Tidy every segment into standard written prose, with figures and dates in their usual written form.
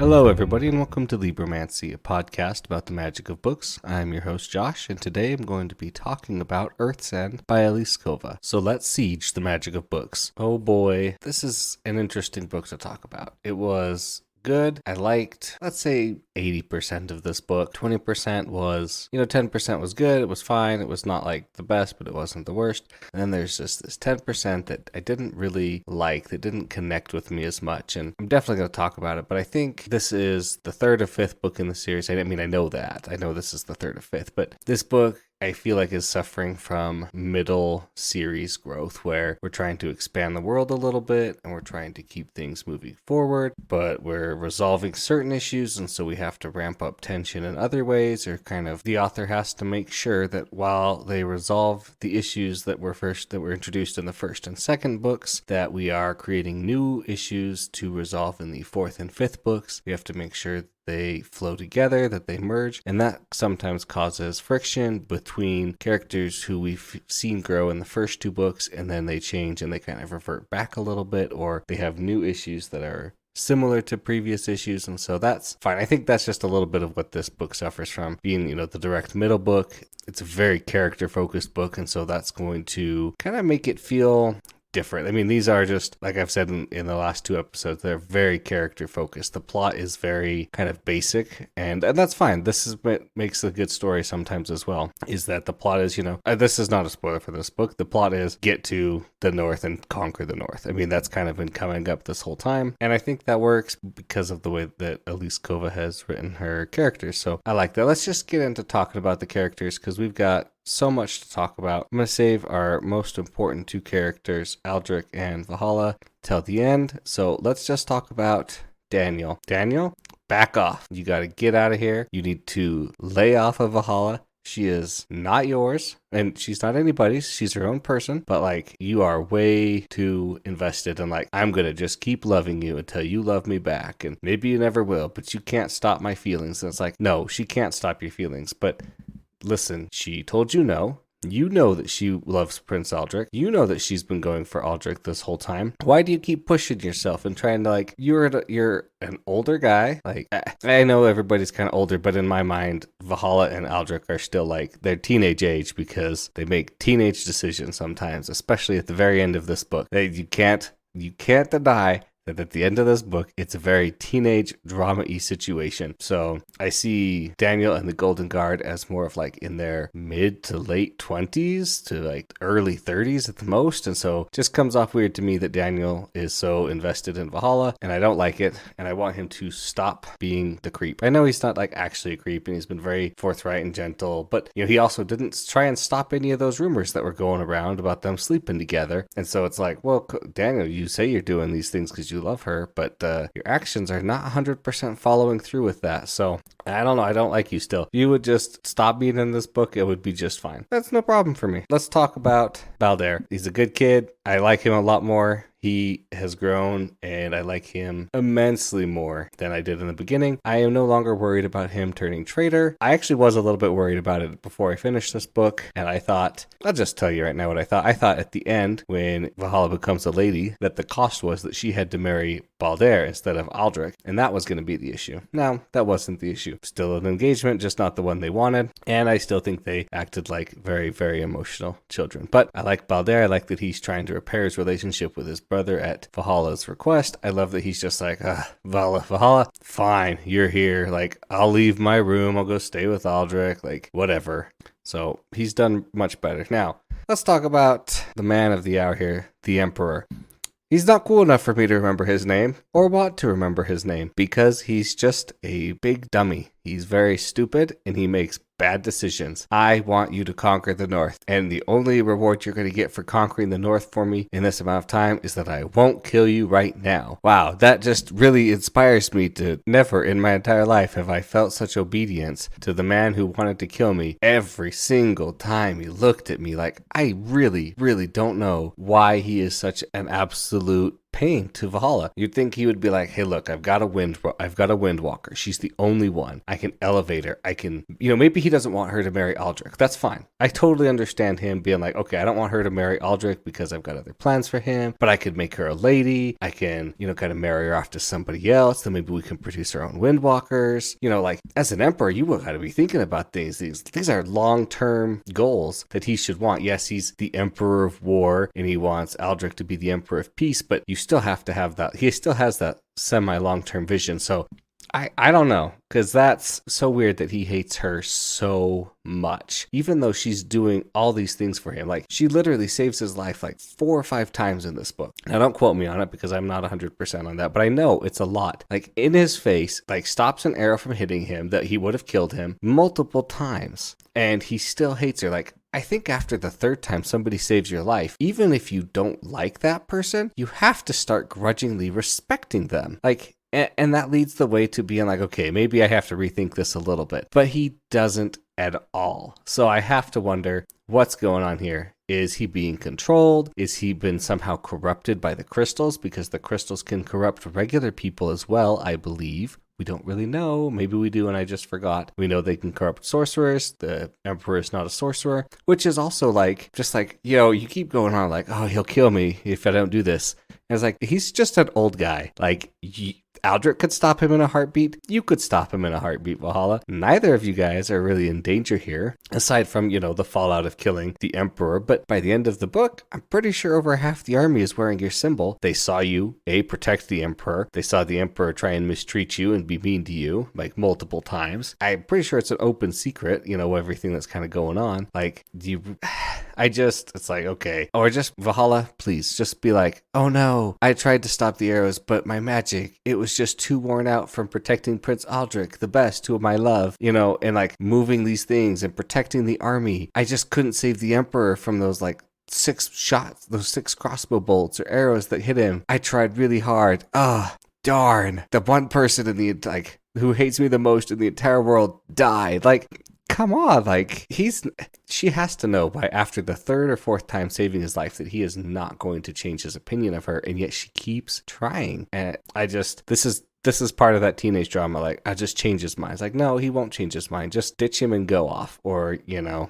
Hello, everybody, and welcome to Libromancy, a podcast about the magic of books. I'm your host, Josh, and today I'm going to be talking about Earth's End by Elise Kova. So let's siege the magic of books. Oh boy, this is an interesting book to talk about. It was good. I liked, let's say, 80% of this book. 20% was, 10% was good. It was fine. It was not like the best, but it wasn't the worst. And then there's just this 10% that I didn't really like, that didn't connect with me as much. And I'm definitely going to talk about it, but I think this is the third or fifth book in the series. I know that. I know this is the third or fifth, but this book I feel like is suffering from middle series growth where we're trying to expand the world a little bit and we're trying to keep things moving forward, but we're resolving certain issues, and so we have to ramp up tension in other ways, or kind of the author has to make sure that while they resolve the issues that were introduced in the first and second books, that we are creating new issues to resolve in the fourth and fifth books. We have to make sure they flow together, that they merge, and that sometimes causes friction between characters who we've seen grow in the first two books, and then they change and they kind of revert back a little bit, or they have new issues that are similar to previous issues, and so that's fine. I think that's just a little bit of what this book suffers from, being, the direct middle book. It's a very character-focused book, and so that's going to kind of make it feel different. I mean, these are just, like I've said in the last two episodes, they're very character focused. The plot is very kind of basic, and that's fine. This is what makes a good story sometimes as well, is that the plot is, this is not a spoiler for this book. The plot is get to the North and conquer the North. I mean, that's kind of been coming up this whole time, and I think that works because of the way that Elise Kova has written her characters. So I like that. Let's just get into talking about the characters, because we've got so much to talk about. I'm going to save our most important two characters, Aldrich and Valhalla, till the end. So let's just talk about Daniel. Daniel, back off. You got to get out of here. You need to lay off of Valhalla. She is not yours, and she's not anybody's. She's her own person, but you are way too invested in I'm going to just keep loving you until you love me back, and maybe you never will, but you can't stop my feelings. And it's no, she can't stop your feelings, but listen, she told you no. You know that she loves Prince Aldrich. You know that she's been going for Aldrich this whole time. Why do you keep pushing yourself and trying to you're an older guy? I know everybody's kind of older, but in my mind, Valhalla and Aldrich are still they're teenage age, because they make teenage decisions sometimes, especially at the very end of this book. You can't deny that at the end of this book, it's a very teenage drama-y situation. So I see Daniel and the Golden Guard as more of in their mid to late 20s to early 30s at the most. And so it just comes off weird to me that Daniel is so invested in Valhalla, and I don't like it. And I want him to stop being the creep. I know he's not actually a creep, and he's been very forthright and gentle, but he also didn't try and stop any of those rumors that were going around about them sleeping together. And so it's well, Daniel, you say you're doing these things because you love her, but your actions are not 100% following through with that. So I don't know. I don't like you still. If you would just stop being in this book, it would be just fine. That's no problem for me. Let's talk about Balder. He's a good kid. I like him a lot more. He has grown, and I like him immensely more than I did in the beginning. I am no longer worried about him turning traitor. I actually was a little bit worried about it before I finished this book, and I thought, I'll just tell you right now what I thought. I thought at the end, when Valhalla becomes a lady, that the cost was that she had to marry Balder instead of Aldrich, and that was going to be the issue. No, that wasn't the issue. Still an engagement, just not the one they wanted, and I still think they acted like very, very emotional children. But I like Balder. I like that he's trying to repair his relationship with his brother at Valhalla's request. I love that he's just Valhalla, fine, you're here. I'll leave my room. I'll go stay with Aldrich. Whatever. So he's done much better. Now, let's talk about the man of the hour here, the Emperor. He's not cool enough for me to remember his name or want to remember his name, because he's just a big dummy. He's very stupid, and he makes bad decisions. I want you to conquer the North, and the only reward you're going to get for conquering the North for me in this amount of time is that I won't kill you right now. Wow, that just really inspires me to never in my entire life have I felt such obedience to the man who wanted to kill me every single time he looked at me. I really, really don't know why he is such an absolute paying to Valhalla. You'd think he would be like, hey, look, I've got a Windwalker. She's the only one. I can elevate her. I can, maybe he doesn't want her to marry Aldrich. That's fine. I totally understand him being like, okay, I don't want her to marry Aldrich because I've got other plans for him, but I could make her a lady. I can, kind of marry her off to somebody else. Then maybe we can produce our own Windwalkers. Like as an emperor, you got to be thinking about things. These are long-term goals that he should want. Yes, he's the emperor of war and he wants Aldrich to be the emperor of peace, but you still have to have that. He still has that semi-long-term vision. So I don't know, because that's so weird that he hates her so much, even though she's doing all these things for him. Like, she literally saves his life like 4 or 5 times in this book. Now, don't quote me on it because I'm not 100% on that, but I know it's a lot. Like, in his face, like, stops an arrow from hitting him that he would have killed him multiple times, and he still hates her. Like, I think after the 3rd time somebody saves your life, even if you don't like that person, you have to start grudgingly respecting them. Like, and that leads the way to being like, okay, maybe I have to rethink this a little bit. But he doesn't at all. So I have to wonder what's going on here. Is he being controlled? Is he been somehow corrupted by the crystals? Because the crystals can corrupt regular people as well, I believe. We don't really know. Maybe we do and I just forgot. We know they can corrupt sorcerers. The emperor is not a sorcerer, which is also like, just like, you keep going on like, oh, he'll kill me if I don't do this. And it's like, he's just an old guy. Like, Aldrich could stop him in a heartbeat. You could stop him in a heartbeat, Valhalla. Neither of you guys are really in danger here, aside from, the fallout of killing the emperor. But by the end of the book, I'm pretty sure over half the army is wearing your symbol. They saw you, protect the emperor. They saw the emperor try and mistreat you and be mean to you, like, multiple times. I'm pretty sure it's an open secret, everything that's kind of going on. Like, it's like, okay. Or just, Valhalla, please, just be like, oh no, I tried to stop the arrows, but my magic, it was just too worn out from protecting Prince Aldrich, the best, who I love, and like moving these things and protecting the army. I just couldn't save the emperor from those like 6 shots, those 6 crossbow bolts or arrows that hit him. I tried really hard. Darn. The one person who hates me the most in the entire world died. Like, come on, like, she has to know by after the 3rd or 4th time saving his life that he is not going to change his opinion of her, and yet she keeps trying. And this is part of that teenage drama. Like, I just change his mind. It's like, no, he won't change his mind. Just ditch him and go off, or,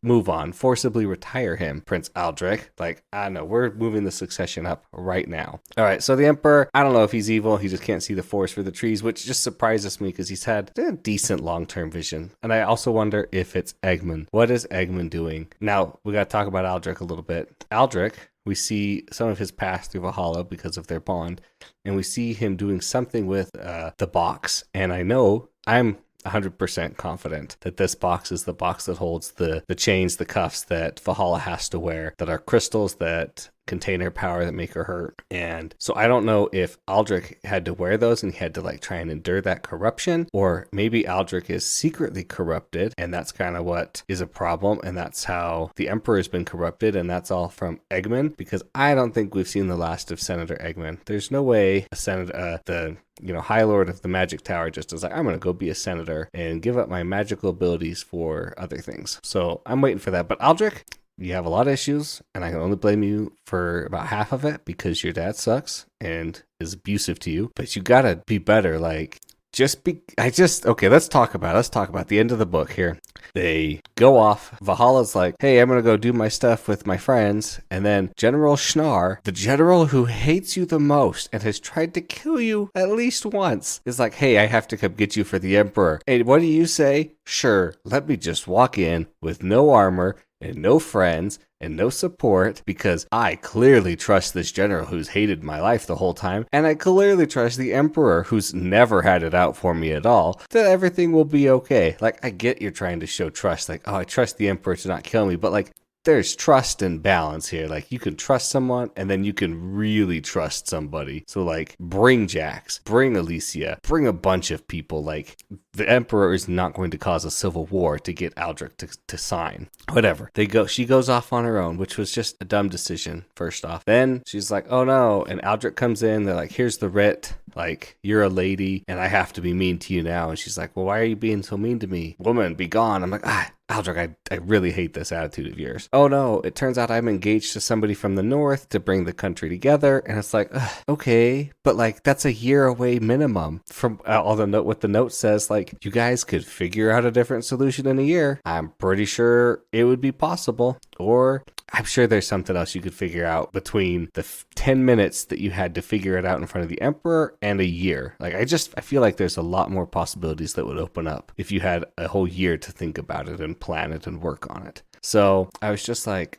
move on. Forcibly retire him, Prince Aldrich. Like, I don't know. We're moving the succession up right now. All right, so the Emperor, I don't know if he's evil. He just can't see the forest for the trees, which just surprises me because he's had a decent long-term vision. And I also wonder if it's Eggman. What is Eggman doing? Now, we got to talk about Aldrich a little bit. Aldrich, we see some of his past through Valhalla because of their bond, and we see him doing something with the box. And I know, I'm 100% confident that this box is the box that holds the chains, the cuffs that Valhalla has to wear, that are crystals that contain her power that make her hurt. And so I don't know if Aldrich had to wear those and he had to like try and endure that corruption, or maybe Aldrich is secretly corrupted and that's kind of what is a problem, and that's how the Emperor has been corrupted, and that's all from Eggman, because I don't think we've seen the last of Senator Eggman. There's no way a senator, the High Lord of the Magic Tower just is like, I'm going to go be a senator and give up my magical abilities for other things. So I'm waiting for that. But Aldrich, you have a lot of issues, and I can only blame you for about half of it because your dad sucks and is abusive to you. But you gotta be better. Like, okay, let's talk about the end of the book here. They go off. Valhalla's like, hey, I'm gonna go do my stuff with my friends. And then General Schnar, the general who hates you the most and has tried to kill you at least once, is like, hey, I have to come get you for the Emperor. And what do you say? Sure, let me just walk in with no armor and no friends and no support, because I clearly trust this general who's hated my life the whole time, and I clearly trust the Emperor who's never had it out for me at all, that everything will be okay. Like, I get you're trying to show trust, like, oh, I trust the Emperor to not kill me, but like, there's trust and balance here. Like, you can trust someone and then you can really trust somebody. So like, bring Jax, bring Alicia, bring a bunch of people. Like, the Emperor is not going to cause a civil war to get Aldrich to sign. Whatever. She goes off on her own, which was just a dumb decision, first off. Then she's like, oh no. And Aldrich comes in. They're like, here's the writ. Like, you're a lady and I have to be mean to you now. And she's like, well, why are you being so mean to me? Woman, be gone. I'm like, Aldrich, I really hate this attitude of yours. Oh no, it turns out I'm engaged to somebody from the north to bring the country together. And it's like, okay, but like that's a year away minimum from all the note. What the note says, like, you guys could figure out a different solution in a year. I'm pretty sure it would be possible. Or I'm sure there's something else you could figure out between the 10 minutes that you had to figure it out in front of the emperor and a year. Like, I feel like there's a lot more possibilities that would open up if you had a whole year to think about it and plan it and work on it. So I was just like,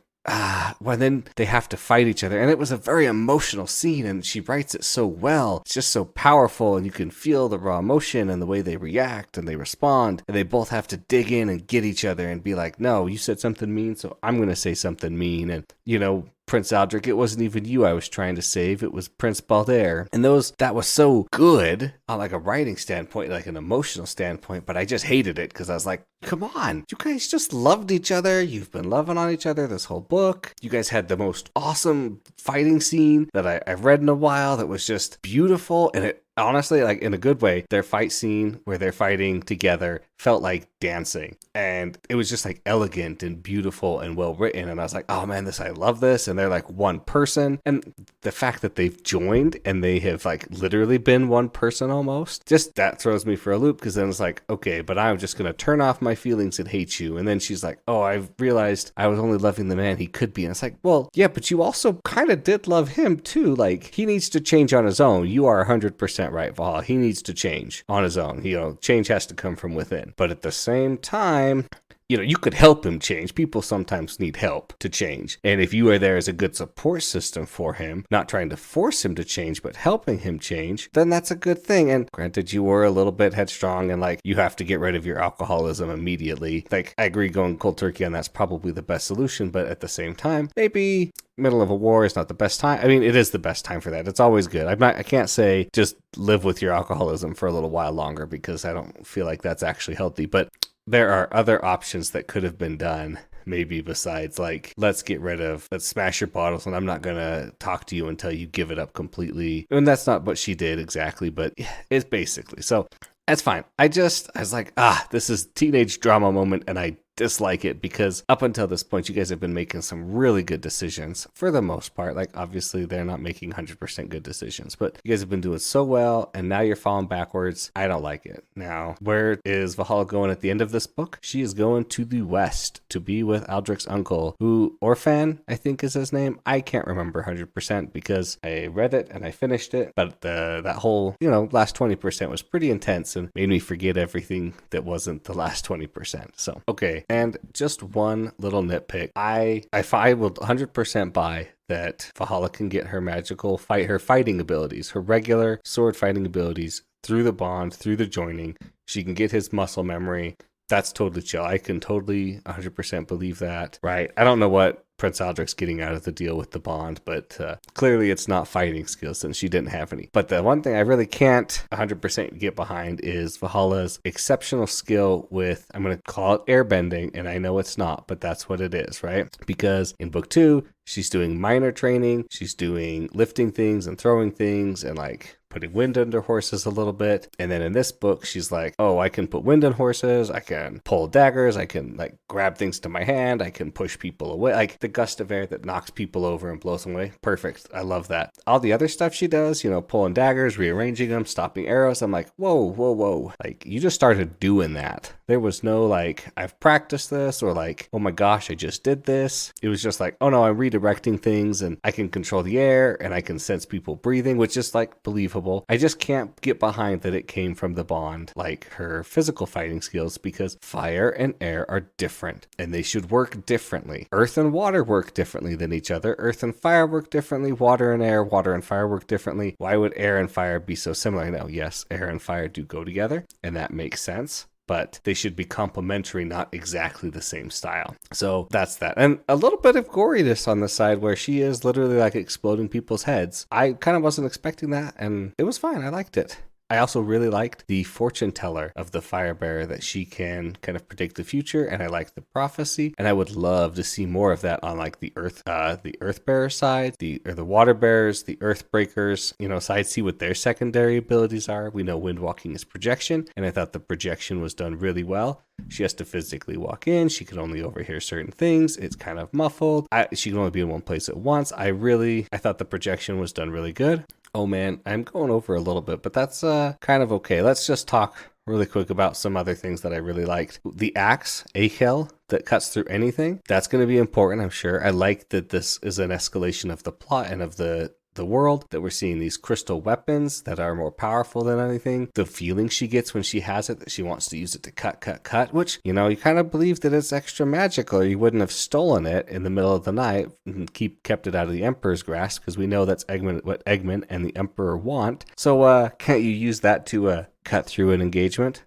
well, then they have to fight each other. And it was a very emotional scene, and she writes it so well. It's just so powerful, and you can feel the raw emotion and the way they react and they respond. And they both have to dig in and get each other and be like, no, you said something mean, so I'm going to say something mean. And, Prince Aldrich, it wasn't even you I was trying to save. It was Prince Balder. And that was so good on like a writing standpoint, like an emotional standpoint, but I just hated it because I was like, come on, you guys just loved each other. You've been loving on each other this whole book. You guys had the most awesome fighting scene that I've read in a while that was just beautiful. And it honestly, like in a good way, their fight scene where they're fighting together felt like dancing. And it was just like elegant and beautiful and well written. And I was like, oh man, I love this. And they're like one person. And the fact that they've joined and they have like literally been one person almost, just that throws me for a loop, because then it's like, okay, but I'm just going to turn off my feelings and hate you. And then she's like, oh, I've realized I was only loving the man he could be. And it's like, well, yeah, but you also kind of did love him too. Like, he needs to change on his own. You are 100% right, Valhalla. He needs to change on his own. Change has to come from within. But at the same time, you could help him change. People sometimes need help to change. And if you are there as a good support system for him, not trying to force him to change, but helping him change, then that's a good thing. And granted, you were a little bit headstrong and like, you have to get rid of your alcoholism immediately. Like, I agree, going cold turkey on that's probably the best solution. But at the same time, maybe middle of a war is not the best time. I mean, it is the best time for that. It's always good. I can't say just live with your alcoholism for a little while longer, because I don't feel like that's actually healthy. But there are other options that could have been done, maybe besides like, let's smash your bottles and I'm not going to talk to you until you give it up completely. And that's not what she did exactly, but it's basically. So that's fine. I was like, this is teenage drama moment, and I dislike it because up until this point, you guys have been making some really good decisions for the most part. Like, obviously, they're not making 100% good decisions, but you guys have been doing so well, and now you're falling backwards. I don't like it. Now, where is Valhalla going at the end of this book? She is going to the west to be with Aldrich's uncle, who, Orphan, I think is his name. I can't remember 100% because I read it and I finished it, but that whole, last 20% was pretty intense and made me forget everything that wasn't the last 20%. So, okay. And just one little nitpick. I will 100% buy that Valhalla can get her fighting abilities, her regular sword fighting abilities through the bond, through the joining. She can get his muscle memory. That's totally chill. I can totally 100% believe that. Right. I don't know what Prince Aldrich's getting out of the deal with the bond, but clearly it's not fighting skills since she didn't have any. But the one thing I really can't 100% get behind is Valhalla's exceptional skill with, I'm going to call it airbending, and I know it's not, but that's what it is, right? Because in book 2, she's doing minor training, she's doing lifting things and throwing things and like putting wind under horses a little bit. And then in this book, she's like, oh, I can put wind on horses, I can pull daggers, I can like grab things to my hand, I can push people away. Like the gust of air that knocks people over and blows them away. Perfect. I love that. All the other stuff she does, pulling daggers, rearranging them, stopping arrows. I'm like, whoa. Like, you just started doing that. There was no like, I've practiced this, or like, oh my gosh, I just did this. It was just like, oh no, I'm redirecting things and I can control the air and I can sense people breathing, which is like believable. I just can't get behind that it came from the bond, like her physical fighting skills, because fire and air are different and they should work differently. Earth and water work differently than each other. Earth and fire work differently. Water and air, water and fire work differently. Why would air and fire be so similar? Now, yes, air and fire do go together, and that makes sense, but they should be complementary, not exactly the same style. So that's that. And a little bit of goriness on the side where she is literally like exploding people's heads. I kind of wasn't expecting that, and it was fine. I liked it. I also really liked the fortune teller of the fire bearer, that she can kind of predict the future, and I like the prophecy, and I would love to see more of that on like the earth bearer side, the water bearers, the earth breakers, side, see what their secondary abilities are. We know wind walking is projection, and I thought the projection was done really well. She has to physically walk in. She can only overhear certain things. It's kind of muffled. She can only be in one place at once. I thought the projection was done really good. Oh man, I'm going over a little bit, but that's kind of okay. Let's just talk really quick about some other things that I really liked. The axe, Akel, that cuts through anything. That's going to be important, I'm sure. I like that this is an escalation of the plot and of the world, that we're seeing these crystal weapons that are more powerful than anything. The feeling she gets when she has it, that she wants to use it to cut, which, you kind of believe that it's extra magical, or you wouldn't have stolen it in the middle of the night and kept it out of the Emperor's grasp, because we know that's what Eggman and the Emperor want. So can't you use that to cut through an engagement?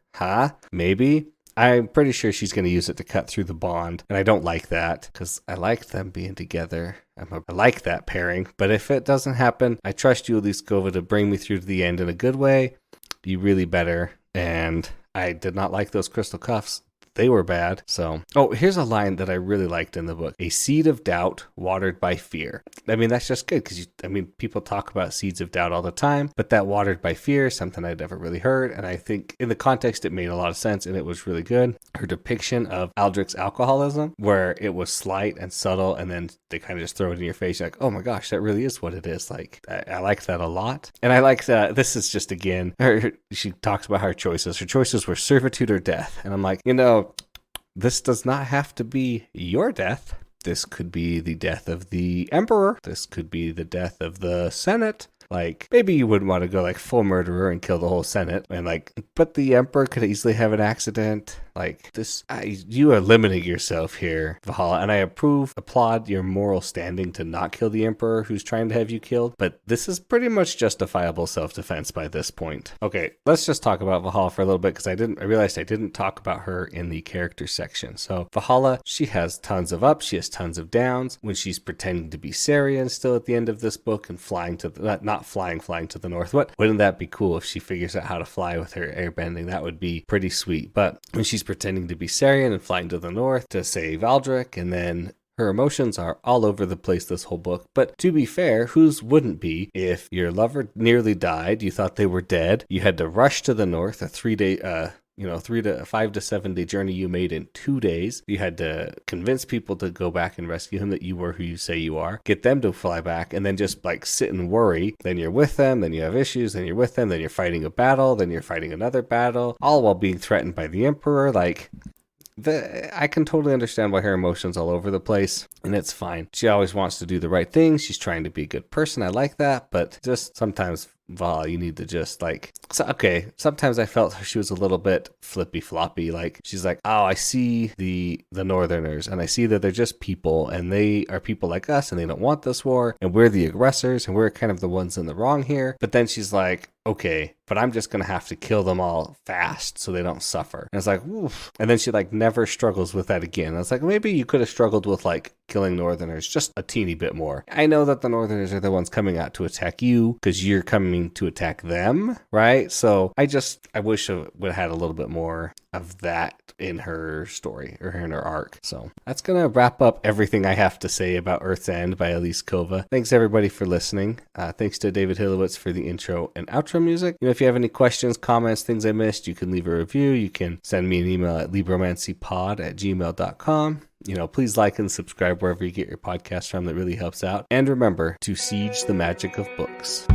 Maybe. I'm pretty sure she's going to use it to cut through the bond, and I don't like that, because I like them being together. I like that pairing, but if it doesn't happen, I trust you, Elise Kova, to bring me through to the end in a good way. You really better. And I did not like those crystal cuffs. They were bad. So, here's a line that I really liked in the book. A seed of doubt watered by fear. I mean, that's just good, because people talk about seeds of doubt all the time, but that watered by fear is something I'd never really heard. And I think in the context, it made a lot of sense, and it was really good. Her depiction of Aldrich's alcoholism, where it was slight and subtle, and then they kind of just throw it in your face. You're like, oh my gosh, that really is what it is. Like, I liked that a lot. And I liked this is just, again, she talks about her choices. Her choices were servitude or death. And I'm like, this does not have to be your death. This could be the death of the Emperor. This could be the death of the Senate. Like, maybe you wouldn't want to go like full murderer and kill the whole Senate, but the Emperor could easily have an accident. Like this, you are limiting yourself here, Valhalla, and I applaud your moral standing to not kill the Emperor who's trying to have you killed, but this is pretty much justifiable self-defense by this point. Okay, let's just talk about Valhalla for a little bit, because I realized I didn't talk about her in the character section. So Valhalla, she has tons of ups, she has tons of downs. When she's pretending to be Sarian still at the end of this book and flying to flying to the north. Wouldn't that be cool if she figures out how to fly with her airbending? That would be pretty sweet. But when she's pretending to be Sarian and flying to the north to save Aldrich, and then her emotions are all over the place this whole book. But to be fair, whose wouldn't be? If your lover nearly died, you thought they were dead, you had to rush to the north, a 3-day 5 to 7 day journey you made in 2 days. You had to convince people to go back and rescue him, that you were who you say you are, get them to fly back, and then just like sit and worry. Then you're with them, then you have issues, then you're with them, then you're fighting a battle, then you're fighting another battle, all while being threatened by the Emperor. Like, I can totally understand why her emotions all over the place, and it's fine. She always wants to do the right thing. She's trying to be a good person. I like that, but just sometimes, Val, you need to just sometimes I felt she was a little bit flippy floppy. Like, she's like, oh, I see the Northerners, and I see that they're just people, and they are people like us, and they don't want this war, and we're the aggressors, and we're kind of the ones in the wrong here. But then she's like, okay, but I'm just going to have to kill them all fast so they don't suffer. And it's like, oof. And then she like never struggles with that again. I was like, maybe you could have struggled with like killing Northerners just a teeny bit more. I know that the Northerners are the ones coming out to attack you because you're coming to attack them, right? So I wish I would have had a little bit more of that in her story or in her arc. So that's going to wrap up everything I have to say about Earth's End by Elise Kova. Thanks everybody for listening. Thanks to David Hilowitz for the intro and outro music. If you have any questions, comments, things I missed, you can leave a review. You can send me an email at libromancypod@gmail.com. Please like and subscribe wherever you get your podcast from. That really helps out. And remember to siege the magic of books.